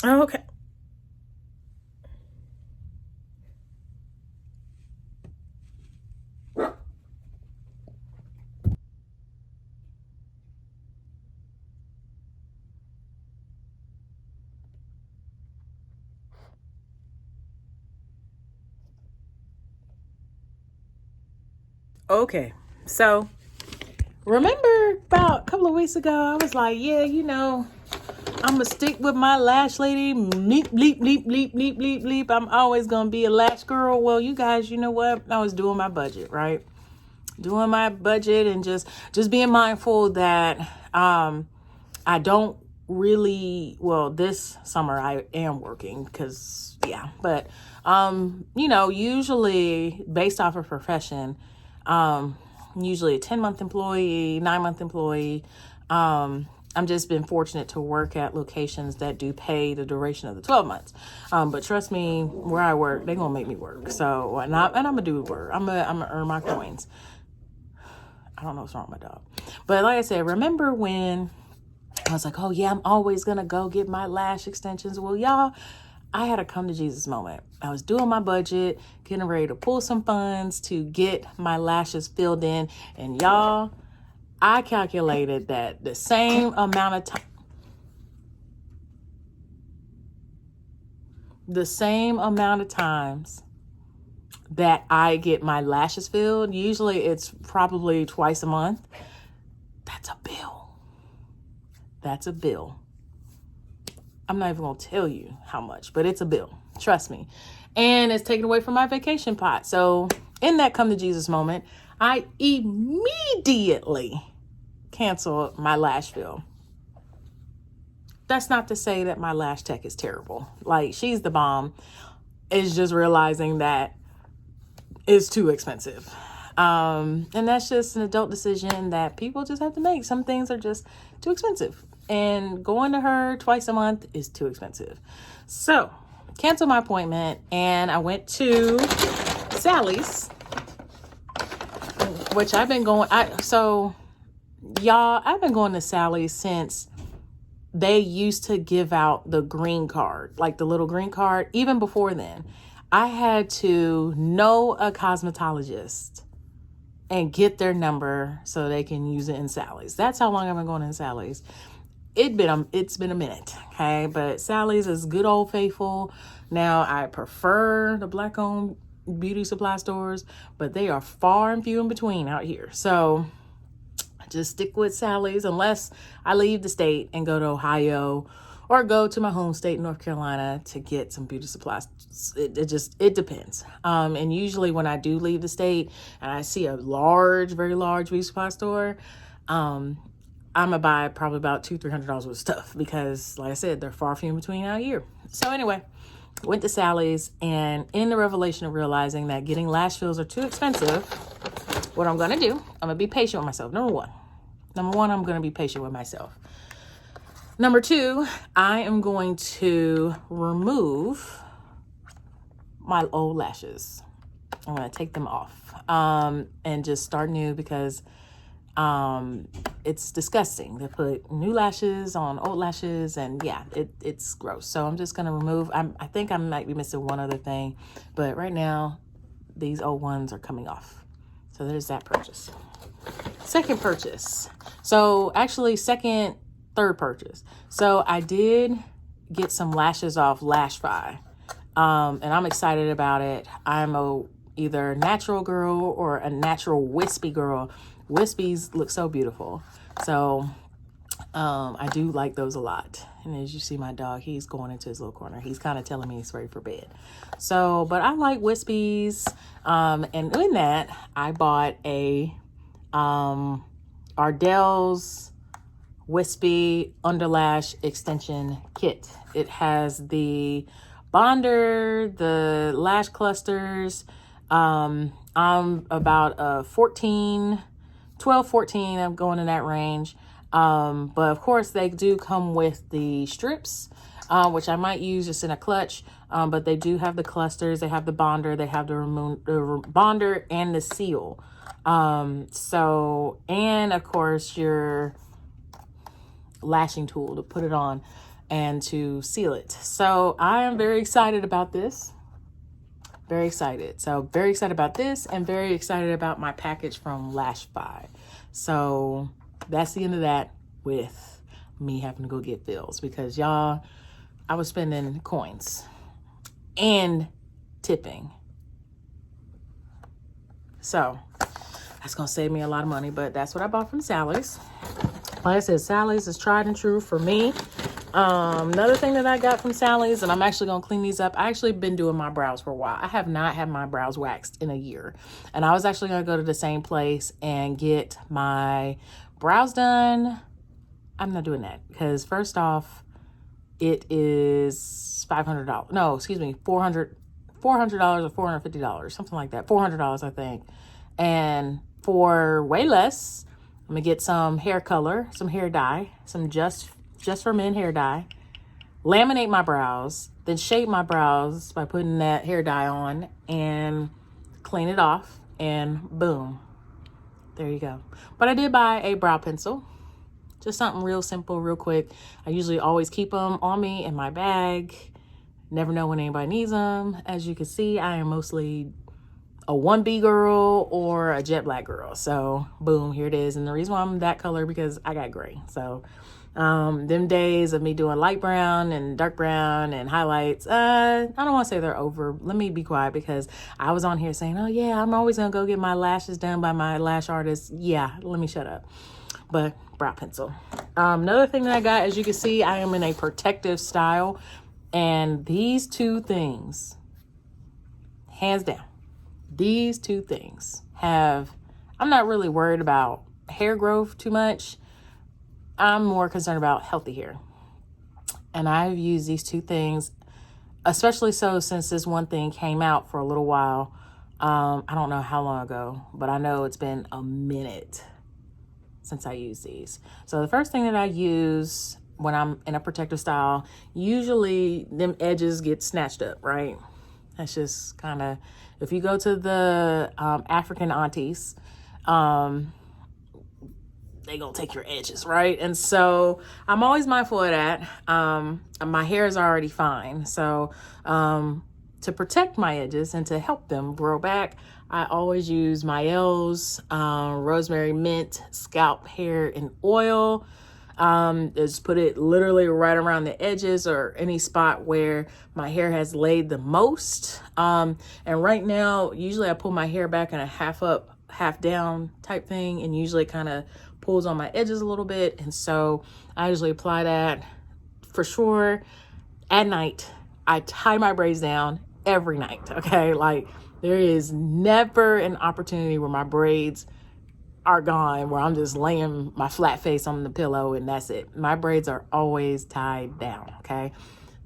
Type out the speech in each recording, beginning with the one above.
Okay. Okay. So remember about a couple of weeks ago, I was like, yeah, I'm gonna stick with my lash lady. Leap, leap, leap, leap, leap, leap, leap. I'm always gonna be a lash girl. Well, you guys, you know what? I was doing my budget, right? Doing my budget and just being mindful that I don't really, well, this summer I am working because yeah, but usually based off of profession, usually a 10-month employee, 9-month employee. I'm just been fortunate to work at locations that do pay the duration of the 12 months. But trust me, where I work, they're going to make me work. So, and I'm going to do work. I'm going to earn my coins. I don't know what's wrong with my dog. But like I said, remember when I was like, oh yeah, I'm always going to go get my lash extensions. Well, y'all, I had a come to Jesus moment. I was doing my budget, getting ready to pull some funds to get my lashes filled in. And y'all, I calculated that the same amount of time, times that I get my lashes filled, usually it's probably twice a month. That's a bill. That's a bill. I'm not even going to tell you how much, but it's a bill. Trust me. And it's taken away from my vacation pot. So in that come to Jesus moment, I immediately cancel my lash fill. That's not to say that my Lash Tech is terrible. Like, she's the bomb. It's just realizing that it's too expensive. And that's just an adult decision that people just have to make. Some things are just too expensive. And going to her twice a month is too expensive. So, canceled my appointment and I went to Sally's, which I've been going, I've been going to Sally's since they used to give out the green card, like the little green card. Even before then, I had to know a cosmetologist and get their number so they can use it in Sally's. That's how long I've been going in Sally's. It's been a minute, okay? But Sally's is good old faithful. Now, I prefer the Black-owned beauty supply stores, but they are far and few in between out here. So just stick with Sally's unless I leave the state and go to Ohio or go to my home state, North Carolina, to get some beauty supplies. It depends. And usually when I do leave the state and I see a very large beauty supply store, I'm gonna buy probably about $200-300 worth of stuff because, like I said, they're far few in between out here. So anyway, went to Sally's, and in the revelation of realizing that getting lash fills are too expensive, what I'm gonna do, I'm gonna be patient with myself. Number one, I'm gonna be patient with myself. Number two, I am going to remove my old lashes. I'm gonna take them off and just start new because it's disgusting to put new lashes on old lashes, and yeah, it's gross. So I'm just gonna remove. I think I might be missing one other thing, but right now these old ones are coming off. So there's that purchase. Second purchase. So actually third purchase. So I did get some lashes off Lashify, and I'm excited about it. I'm either natural girl or a natural wispy girl. Wispies look so beautiful. So I do like those a lot. And as you see my dog, he's going into his little corner. He's kind of telling me he's ready for bed. So, but I like wispies. And in that, I bought a Ardell's Wispy Underlash Extension Kit. It has the bonder, the lash clusters. I'm about 12, 14, I'm going in that range. But of course they do come with the strips, which I might use just in a clutch. But they do have the clusters, they have the bonder, they have the bonder and the seal. And of course your lashing tool to put it on. and to seal it. So I am very excited about this. Very excited. So very excited about this and very excited about my package from Lash Tech. So that's the end of that with me having to go get bills because y'all, I was spending coins and tipping. So that's going to save me a lot of money, but that's what I bought from Sally's. Like I said, Sally's is tried and true for me. Another thing that I got from Sally's, and I'm actually going to clean these up. I actually been doing my brows for a while. I have not had my brows waxed in a year. And I was actually going to go to the same place and get my brows done. I'm not doing that because first off, it is $500. No, excuse me, $400 or $450, something like that. $400, I think. And for way less, I'm going to get some hair color, some hair dye, some just for men hair dye, laminate my brows, then shape my brows by putting that hair dye on and clean it off, and boom, there you go. But I did buy a brow pencil, just something real simple, real quick. I usually always keep them on me in my bag. Never know when anybody needs them. As you can see, I am mostly a 1B girl or a jet black girl. So boom, here it is. And the reason why I'm that color because I got gray. So them days of me doing light brown and dark brown and highlights, I don't want to say they're over. Let me be quiet because I was on here saying, oh yeah, I'm always going to go get my lashes done by my lash artist. Yeah, let me shut up. But brow pencil. Another thing that I got, as you can see, I am in a protective style. And these two things, hands down, these two things I'm not really worried about hair growth too much. I'm more concerned about healthy hair. And I've used these two things, especially so since this one thing came out for a little while. I don't know how long ago, but I know it's been a minute since I used these. So the first thing that I use when I'm in a protective style, usually them edges get snatched up, right? That's just kind of, if you go to the African aunties, they gonna take your edges, right? And so I'm always mindful of that. My hair is already fine. So to protect my edges and to help them grow back, I always use Mael's rosemary mint scalp hair and oil. Just put it literally right around the edges or any spot where my hair has laid the most. And right now, usually I pull my hair back in a half up, half down type thing, and usually kind of pulls on my edges a little bit. And so I usually apply that for sure at night. I tie my braids down every night. Okay. Like there is never an opportunity where my braids are gone, where I'm just laying my flat face on the pillow and that's it. My braids are always tied down. Okay.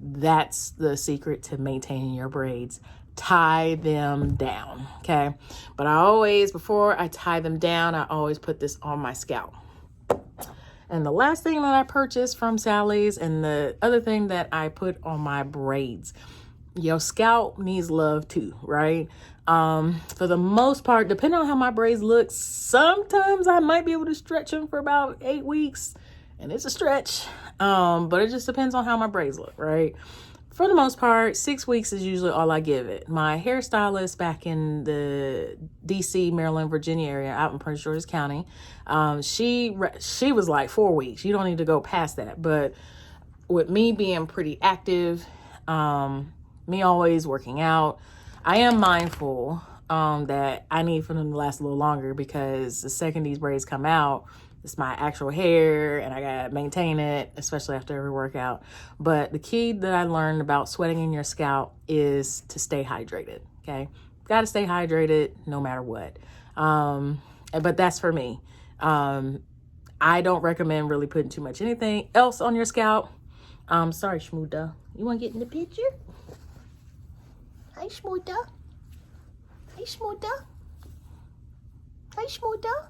That's the secret to maintaining your braids. Tie them down. Okay. But I always, before I tie them down, I always put this on my scalp. And the last thing that I purchased from Sally's and the other thing that I put on my braids, your scalp needs love too, right? For the most part, depending on how my braids look, sometimes I might be able to stretch them for about 8 weeks, and it's a stretch. But it just depends on how my braids look, right? For the most part, 6 weeks is usually all I give it. My hairstylist back in the DC, Maryland, Virginia area, out in Prince George's County, she was like 4 weeks. You don't need to go past that. But with me being pretty active, me always working out, I am mindful that I need for them to last a little longer because the second these braids come out, it's my actual hair and I gotta maintain it, especially after every workout. But the key that I learned about sweating in your scalp is to stay hydrated, okay? Gotta stay hydrated no matter what. But that's for me. I don't recommend really putting too much anything else on your scalp. Sorry, Shmuda. You wanna get in the picture? Hi, Shmuda. Hi, Shmuda. Hi, Shmuda.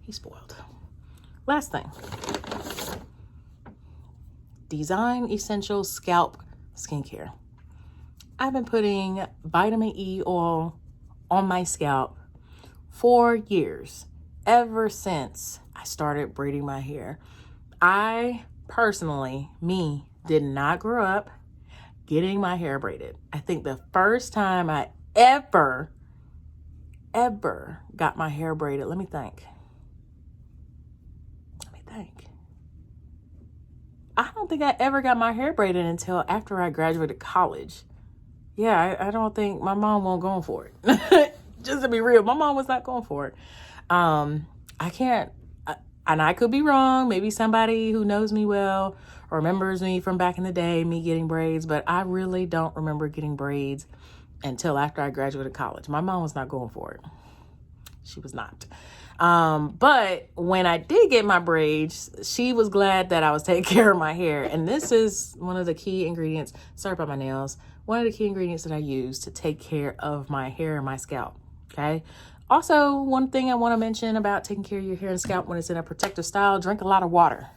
He's spoiled. Last thing. Design Essential Scalp Skincare. I've been putting vitamin E oil on my scalp for years, ever since I started braiding my hair. I personally, did not grow up getting my hair braided. I think the first time I ever got my hair braided, let me think. I don't think I ever got my hair braided until after I graduated college. Yeah, I don't think my mom wasn't going for it. Just to be real, my mom was not going for it. I can't, and I could be wrong. Maybe somebody who knows me well or remembers me from back in the day, me getting braids, but I really don't remember getting braids until after I graduated college. My mom was not going for it. She was not. But when I did get my braids, she was glad that I was taking care of my hair. And this is one of the key ingredients. Sorry about my nails. One of the key ingredients that I use to take care of my hair and my scalp. Okay. Also, one thing I want to mention about taking care of your hair and scalp when it's in a protective style, drink a lot of water.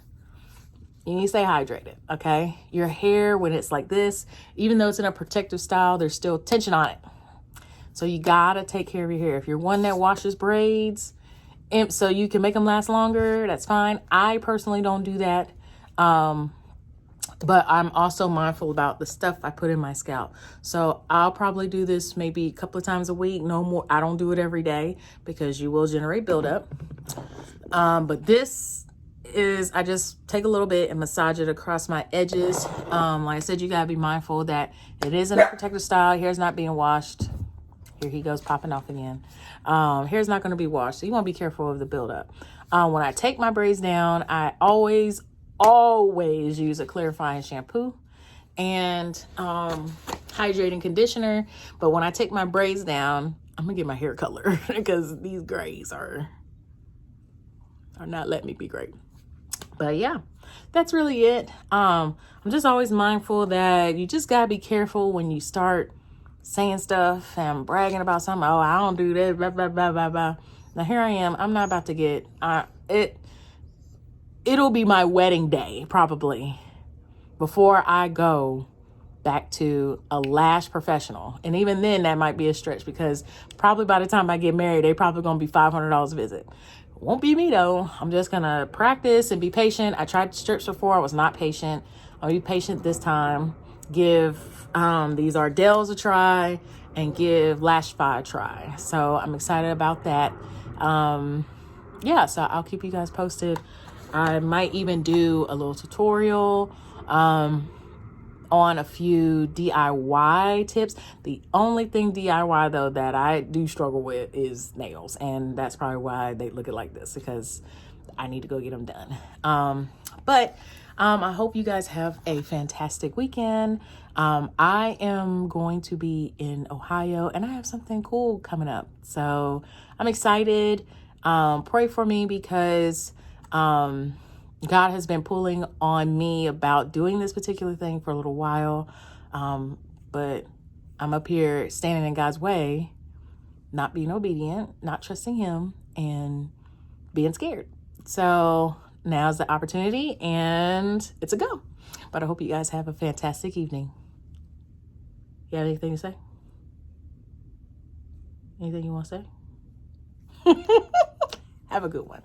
You need to stay hydrated. Okay. Your hair, when it's like this, even though it's in a protective style, there's still tension on it. So you gotta take care of your hair. If you're one that washes braids, and so you can make them last longer, that's fine. I personally don't do that. But I'm also mindful about the stuff I put in my scalp. So I'll probably do this maybe a couple of times a week, no more. I don't do it every day because you will generate buildup. But this is, I just take a little bit and massage it across my edges. Like I said, you gotta be mindful that it is in a protective style. Hair's not being washed. Here he goes popping off again. Hair's not going to be washed, so you want to be careful of the buildup. When I take my braids down, I always use a clarifying shampoo and hydrating conditioner. But when I take my braids down, I'm going to get my hair color because these grays are not letting me be great. But yeah, that's really it. I'm just always mindful that you just got to be careful when you start saying stuff and bragging about something. Oh, I don't do this, blah, blah, blah, blah, blah. Now here I am. I'm not about to get, it'll be my wedding day probably before I go back to a lash professional. And even then that might be a stretch because probably by the time I get married, they probably going to be $500 a visit. Won't be me though. I'm just going to practice and be patient. I tried strips before. I was not patient. I'll be patient this time. Give these Ardell's a try and give Lash Tech a try. So I'm excited about that. Yeah, so I'll keep you guys posted. I might even do a little tutorial on a few DIY tips. The only thing DIY though that I do struggle with is nails, and that's probably why they look like this, because I need to go get them done. But I hope you guys have a fantastic weekend. I am going to be in Ohio and I have something cool coming up. So I'm excited. Pray for me because God has been pulling on me about doing this particular thing for a little while. But I'm up here standing in God's way, not being obedient, not trusting him, and being scared. So now's the opportunity and it's a go. But I hope you guys have a fantastic evening. You have anything to say? Anything you want to say? Have a good one.